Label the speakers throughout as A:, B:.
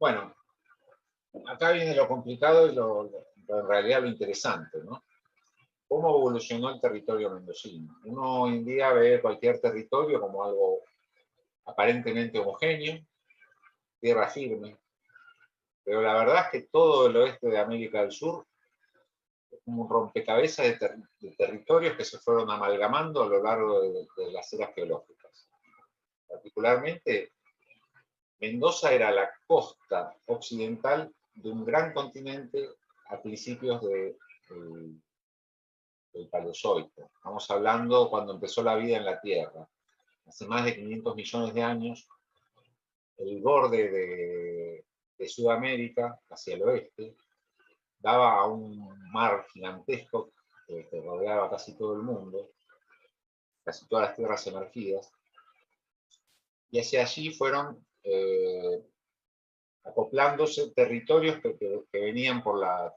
A: Bueno, acá viene lo complicado y en realidad lo interesante, ¿no? ¿Cómo evolucionó el territorio mendocino? Uno hoy en día ve cualquier territorio como algo aparentemente homogéneo, tierra firme, pero la verdad es que todo el oeste de América del Sur es como un rompecabezas de territorios que se fueron amalgamando a lo largo de las eras geológicas. Particularmente, Mendoza era la costa occidental de un gran continente a principios del Paleozoico. Estamos hablando cuando empezó la vida en la Tierra. Hace más de 500 millones de años, el borde de Sudamérica, hacia el oeste, daba a un mar gigantesco que rodeaba casi todo el mundo, casi todas las tierras emergidas, y hacia allí fueron acoplándose territorios que venían por la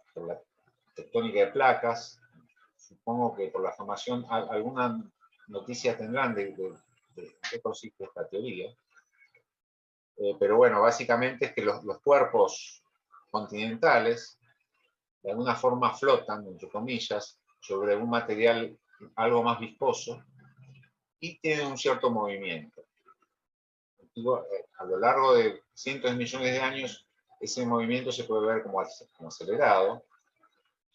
A: tectónica de placas. Supongo que por la formación, alguna noticia tendrán de qué consiste esta teoría. Pero bueno, básicamente es que los cuerpos continentales de alguna forma flotan, entre comillas, sobre un material algo más viscoso y tienen un cierto movimiento. A lo largo de cientos de millones de años, ese movimiento se puede ver como acelerado.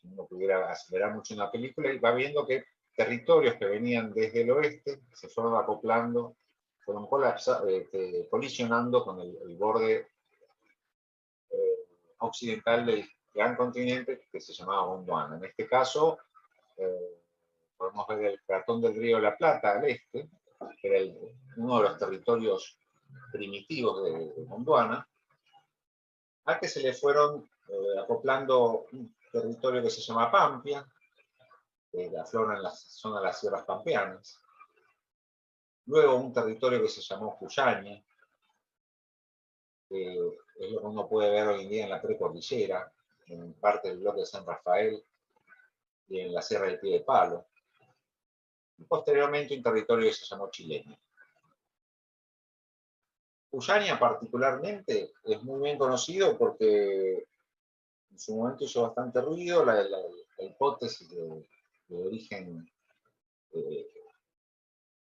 A: Si uno pudiera acelerar mucho una película, y va viendo que territorios que venían desde el oeste se fueron acoplando, fueron colisionando con el borde occidental del gran continente que se llamaba Gondwana. En este caso, podemos ver el cratón del río de la Plata al este, que era uno de los territorios primitivos de Gondwana, a que se le fueron acoplando un territorio que se llama Pampia, que aflora en la zona de las sierras pampeanas. Luego un territorio que se llamó Cuyaña, que es lo que uno puede ver hoy en día en la precordillera, en parte del bloque de San Rafael y en la Sierra del Pie de Palo. Y posteriormente un territorio que se llamó Chileña. Cuyaña particularmente es muy bien conocido porque en su momento hizo bastante ruido. La hipótesis de origen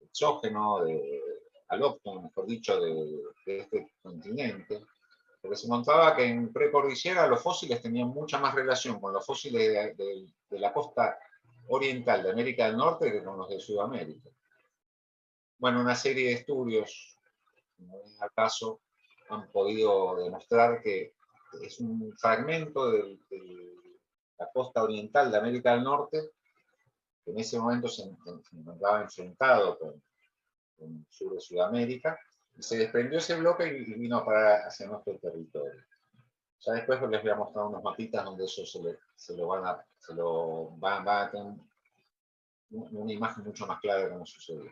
A: exógeno, alóctono, mejor dicho, de este continente, porque se encontraba que en precordillera los fósiles tenían mucha más relación con los fósiles de la costa oriental de América del Norte que con los de Sudamérica. Bueno, una serie de estudios, como en el caso, han podido demostrar que es un fragmento de la costa oriental de América del Norte que en ese momento se encontraba enfrentado con el sur de Sudamérica, y se desprendió ese bloque y vino a parar hacia nuestro territorio. Ya después les voy a mostrar unos mapitas donde eso se lo van a tener una imagen mucho más clara de cómo sucedió.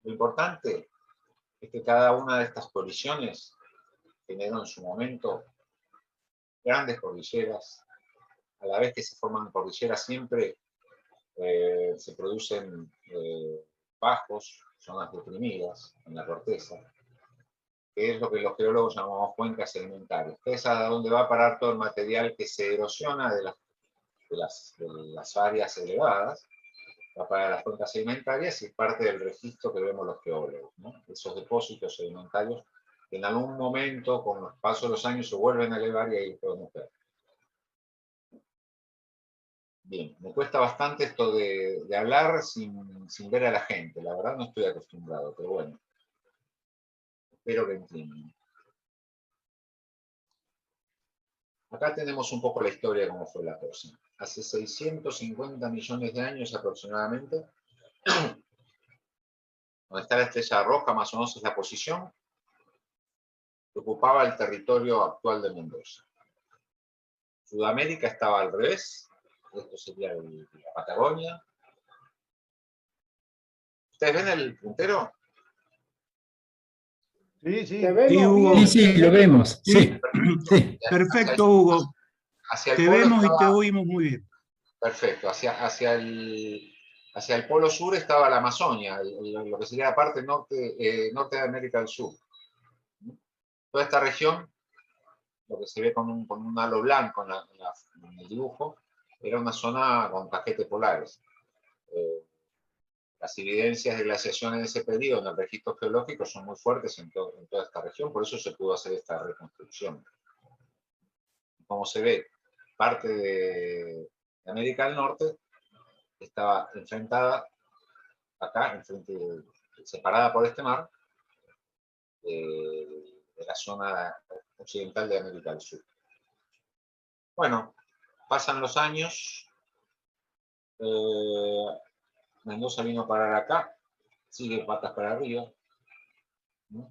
A: Lo importante es que cada una de estas colisiones generó en su momento grandes cordilleras. A la vez que se forman cordilleras siempre se producen bajos, zonas deprimidas en la corteza, que es lo que los geólogos llamamos cuencas sedimentarias, que es a donde va a parar todo el material que se erosiona de las áreas elevadas, va para las cuencas sedimentarias y es parte del registro que vemos los geólogos, ¿no? Esos depósitos sedimentarios que en algún momento, con el paso de los años, se vuelven a elevar y ahí los podemos ver. Bien, me cuesta bastante esto de hablar sin ver a la gente, la verdad no estoy acostumbrado, pero bueno, espero que entiendan. Acá tenemos un poco la historia de cómo fue la cosa. Hace 650 millones de años aproximadamente, donde está la estrella roja, más o menos es la posición que ocupaba el territorio actual de Mendoza. Sudamérica estaba al revés, esto sería la Patagonia. ¿Ustedes ven el puntero?
B: Sí, sí.
C: Sí, Hugo.
D: Sí, lo vemos. Sí. Sí.
C: Perfecto, Hugo. Te vemos y te oímos muy bien.
A: Perfecto. Hacia el polo sur estaba la Amazonia, lo que sería la parte norte de América del Sur. Toda esta región, lo que se ve con un halo blanco en el dibujo, era una zona con casquetes polares. Las evidencias de glaciación en ese periodo en el registro geológico son muy fuertes en toda esta región, por eso se pudo hacer esta reconstrucción. Como se ve, parte de América del Norte estaba enfrentada acá, separada por este mar, de la zona occidental de América del Sur. Bueno, pasan los años, Mendoza vino a parar acá, sigue patas para arriba, ¿no?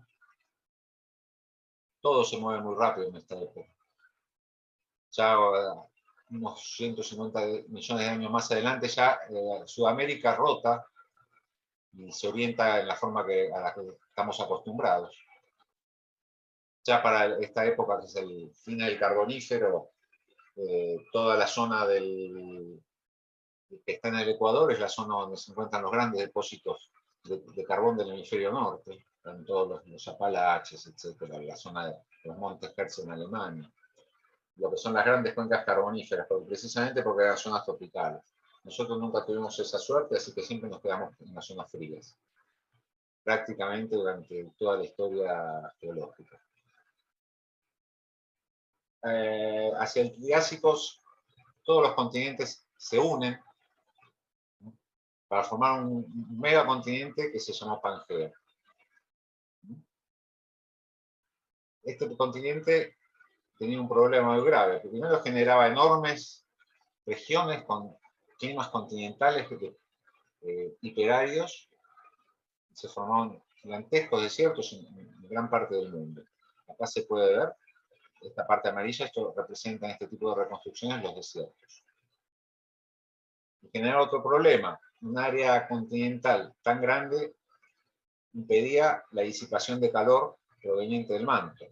A: Todo se mueve muy rápido en esta época. Ya unos 150 millones de años más adelante, ya Sudamérica rota y se orienta en la forma a la que estamos acostumbrados. Ya para esta época, que es el fin del Carbonífero, toda la zona que está en el Ecuador es la zona donde se encuentran los grandes depósitos de carbón del hemisferio norte, en todos los Apalaches, etcétera, la zona de los montes Hertz en Alemania, lo que son las grandes cuencas carboníferas, precisamente porque eran zonas tropicales. Nosotros nunca tuvimos esa suerte, así que siempre nos quedamos en las zonas frías, prácticamente durante toda la historia geológica. Hacia el Triásico, todos los continentes se unen, ¿no?, para formar un megacontinente que se llamó Pangea. Este continente tenía un problema muy grave. Primero generaba enormes regiones con climas continentales hiperáridos. Se formaron gigantescos desiertos en gran parte del mundo. Acá se puede ver, esta parte amarilla, esto representa en este tipo de reconstrucciones los desiertos. Y genera otro problema. Un área continental tan grande impedía la disipación de calor proveniente del manto,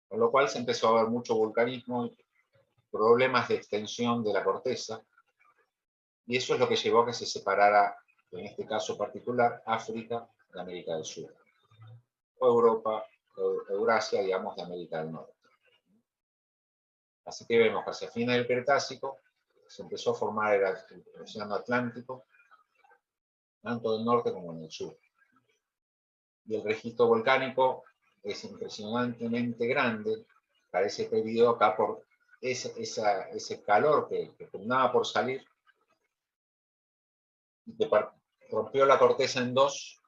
A: con lo cual se empezó a ver mucho vulcanismo, problemas de extensión de la corteza, y eso es lo que llevó a que se separara, en este caso particular, África de América del Sur, o Europa, o Eurasia, digamos, de América del Norte. Así que vemos que hacia fines del Cretácico se empezó a formar el Océano Atlántico, tanto del norte como en el sur. Y el registro volcánico es impresionantemente grande para ese periodo acá, por ese calor que pugnaba por salir, y que rompió la corteza en dos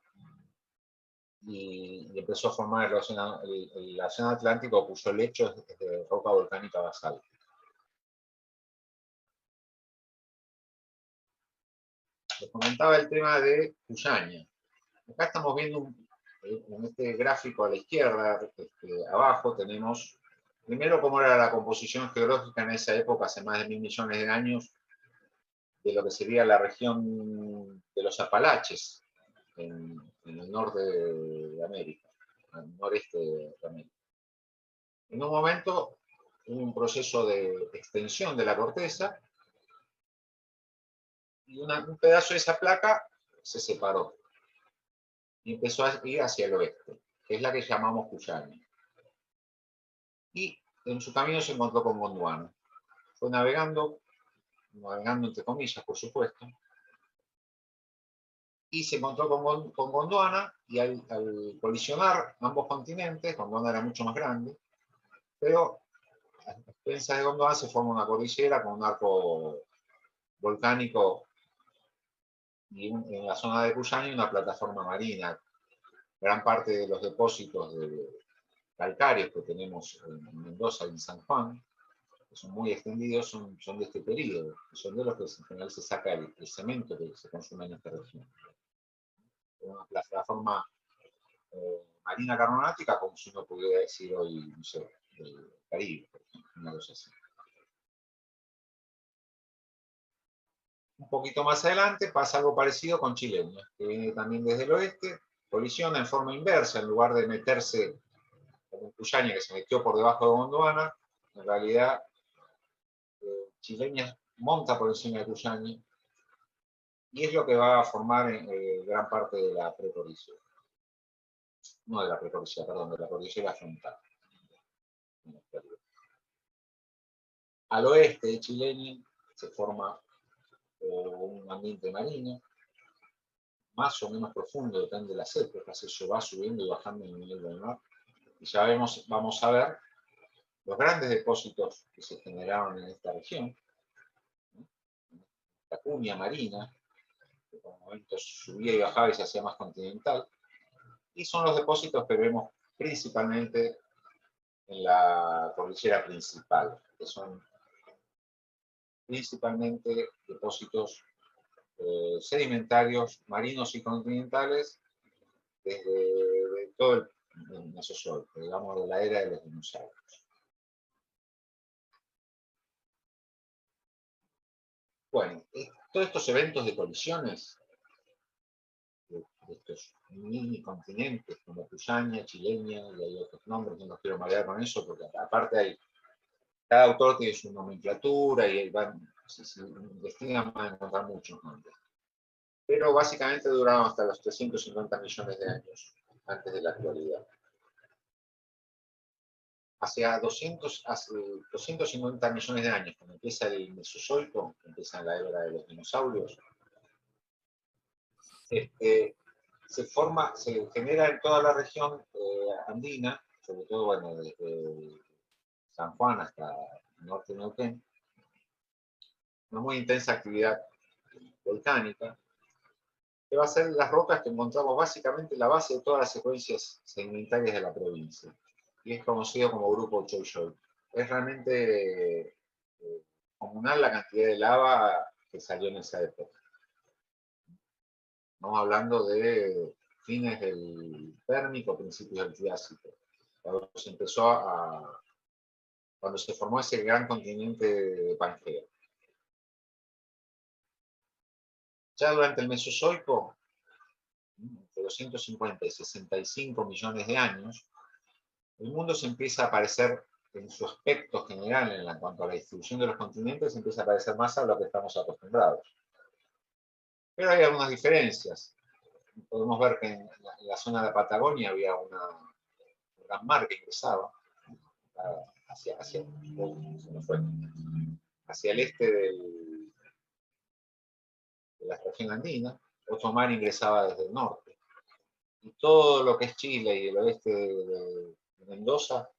A: y empezó a formar el océano Atlántico, cuyo lecho es de roca volcánica basáltica. Les comentaba el tema de Cuyaña. Acá estamos viendo en este gráfico a la izquierda, abajo, tenemos primero cómo era la composición geológica en esa época, hace más de 1000 millones de años, de lo que sería la región de los Apalaches, en el norte de América, al noreste de América. En un momento hubo un proceso de extensión de la corteza, y un pedazo de esa placa se separó y empezó a ir hacia el oeste, que es la que llamamos Cuyaña. Y en su camino se encontró con Gondwana. Fue navegando entre comillas, por supuesto, y se encontró con Gondwana, y al colisionar ambos continentes, Gondwana era mucho más grande, pero a expensas de Gondwana se forma una cordillera con un arco volcánico, y en la zona de Cuyaña una plataforma marina. Gran parte de los depósitos calcáreos que tenemos en Mendoza y en San Juan, que son muy extendidos, son de este periodo, son de los que en general se saca el cemento que se consume en esta región. Una plataforma marina carbonática, como si uno pudiera decir hoy, no sé, el Caribe, por ejemplo, una cosa así. Un poquito más adelante pasa algo parecido con Chileña, que viene también desde el oeste, colisiona en forma inversa, en lugar de meterse como Cuyaña, que se metió por debajo de Gondwana, en realidad Chileña monta por encima de Cuyaña, y es lo que va a formar gran parte de la precordillera. No de la precordillera, perdón, de la cordillera frontal. Al oeste de Chilenia se forma un ambiente marino, más o menos profundo, depende de las épocas, eso va subiendo y bajando el nivel del mar. Y ya vamos a ver los grandes depósitos que se generaron en esta región, ¿no? La cuña marina, que por momentos subía y bajaba y se hacía más continental, y son los depósitos que vemos principalmente en la cordillera principal, que son principalmente depósitos sedimentarios marinos y continentales desde todo el Mesozoico, digamos, de la era de los dinosaurios. Bueno, todos estos eventos de colisiones de estos mini continentes como Cuyania, Chilenia, y hay otros nombres, no los quiero marear con eso, porque aparte cada autor tiene su nomenclatura y si investigan van a encontrar muchos nombres. Pero básicamente duraron hasta los 350 millones de años antes de la actualidad. Hacia 250 millones de años, cuando empieza el Mesozoico, empieza la era de los dinosaurios, se genera en toda la región andina, sobre todo, bueno, desde San Juan hasta el norte de Neuquén, una muy intensa actividad volcánica, que va a ser las rocas que encontramos básicamente en la base de todas las secuencias sedimentarias de la provincia, y es conocido como Grupo Choy-Choy. Es realmente comunal la cantidad de lava que salió en esa época. Estamos hablando de fines del Pérmico, principios del Triásico, cuando se formó ese gran continente de Pangea. Ya durante el Mesozoico, entre 250 y 65 millones de años, el mundo se empieza a parecer, en su aspecto general, en cuanto a la distribución de los continentes, empieza a parecer más a lo que estamos acostumbrados. Pero hay algunas diferencias. Podemos ver que en la zona de la Patagonia había un gran mar que ingresaba hacia el este de la región andina. Otro mar ingresaba desde el norte. Y todo lo que es Chile y el oeste de Mendoza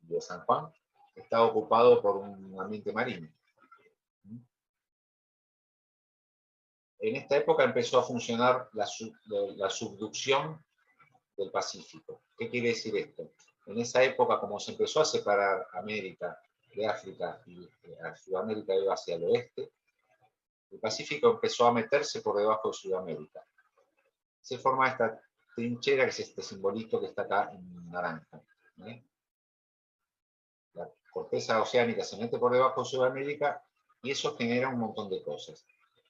A: y de San Juan está ocupado por un ambiente marino. En esta época empezó a funcionar la subducción del Pacífico. ¿Qué quiere decir esto? En esa época, como se empezó a separar América de África y Sudamérica iba hacia el oeste, el Pacífico empezó a meterse por debajo de Sudamérica. Se forma esta trinchera, que es este simbolito que está acá en naranja. La corteza oceánica se mete por debajo de Sudamérica y eso genera un montón de cosas.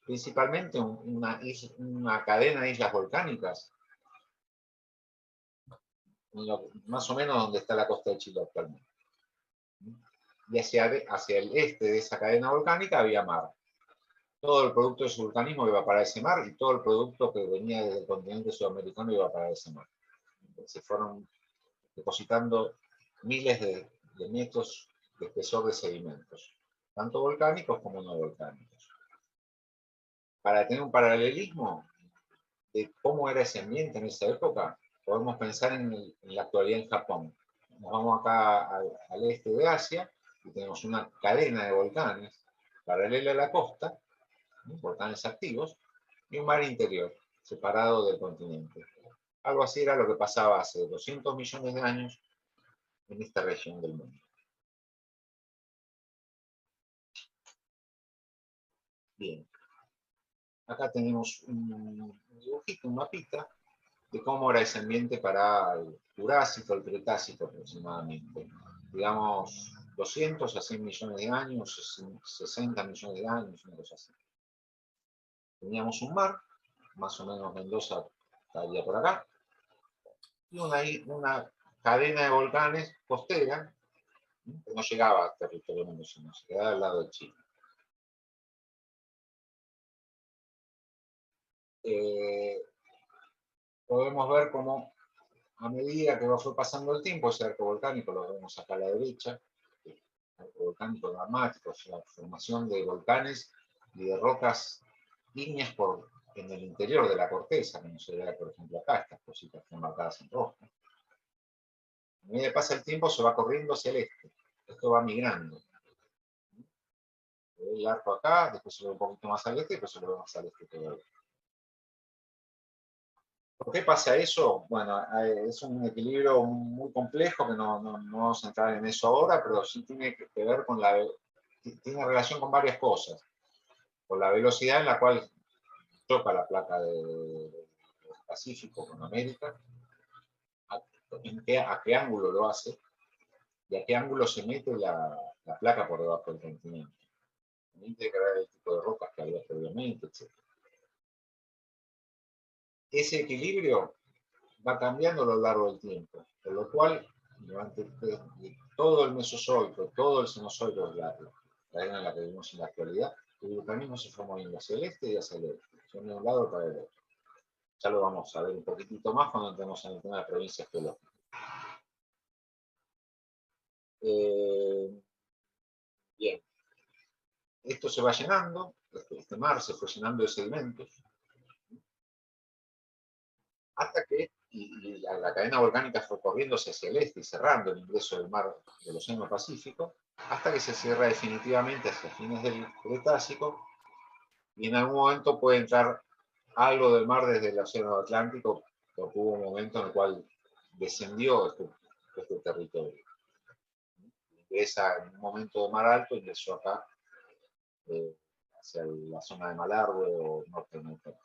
A: Principalmente una cadena de islas volcánicas, más o menos donde está la costa de Chile actualmente. Y hacia el este de esa cadena volcánica había mar. Todo el producto de su vulcanismo iba para ese mar y todo el producto que venía desde el continente sudamericano iba para ese mar. Se fueron depositando miles de metros de espesor de sedimentos, tanto volcánicos como no volcánicos. Para tener un paralelismo de cómo era ese ambiente en esa época, podemos pensar en la actualidad en Japón. Nos vamos acá al este de Asia y tenemos una cadena de volcanes paralela a la costa, volcanes activos, y un mar interior separado del continente. Algo así era lo que pasaba hace 200 millones de años en esta región del mundo. Bien. Acá tenemos un dibujito, un mapita, de cómo era ese ambiente para el Jurásico, el Cretácico aproximadamente. Digamos, 200 a 100 millones de años, 60 millones de años, una cosa así. Teníamos un mar, más o menos Mendoza estaría por acá, y una cadena de volcanes costera, que no llegaba al territorio mendocino, se quedaba al lado de Chile. Podemos ver cómo a medida que fue pasando el tiempo, ese arco volcánico lo vemos acá a la derecha, volcánico dramático, o sea, la formación de volcanes y de rocas ígneas en el interior de la corteza, como se ve, por ejemplo, acá, estas cositas que están marcadas en rojo. A medida que pasa el tiempo se va corriendo hacia el este. Esto va migrando. Se ve el arco acá, después se ve un poquito más al este, y después se ve más al este todavía. ¿Por qué pasa eso? Bueno, es un equilibrio muy complejo que no vamos a entrar en eso ahora, pero sí tiene que ver con tiene relación con varias cosas. Con la velocidad en la cual choca la placa del Pacífico con América, a qué ángulo lo hace y a qué ángulo se mete la placa por debajo del continente. También tiene que ver el tipo de rocas que había previamente, etc. Ese equilibrio va cambiando a lo largo del tiempo, por lo cual durante todo el Mesozoico, todo el Cenozoico, la era en la que vivimos en la actualidad, el vulcanismo se fue moviendo hacia el este y hacia el oeste, de un lado para el otro. Ya lo vamos a ver un poquitito más cuando entremos en el tema de provincias geológicas. Bien, esto se va llenando, este mar se fue llenando de sedimentos, hasta que la cadena volcánica fue corriéndose hacia el este y cerrando el ingreso del mar del Océano Pacífico, hasta que se cierra definitivamente hacia fines del Cretácico, y en algún momento puede entrar algo del mar desde el Océano Atlántico, porque hubo un momento en el cual descendió este territorio. Ingresa en un momento de mar alto, ingresó acá, hacia la zona de Malargüe o norte de Neuquén.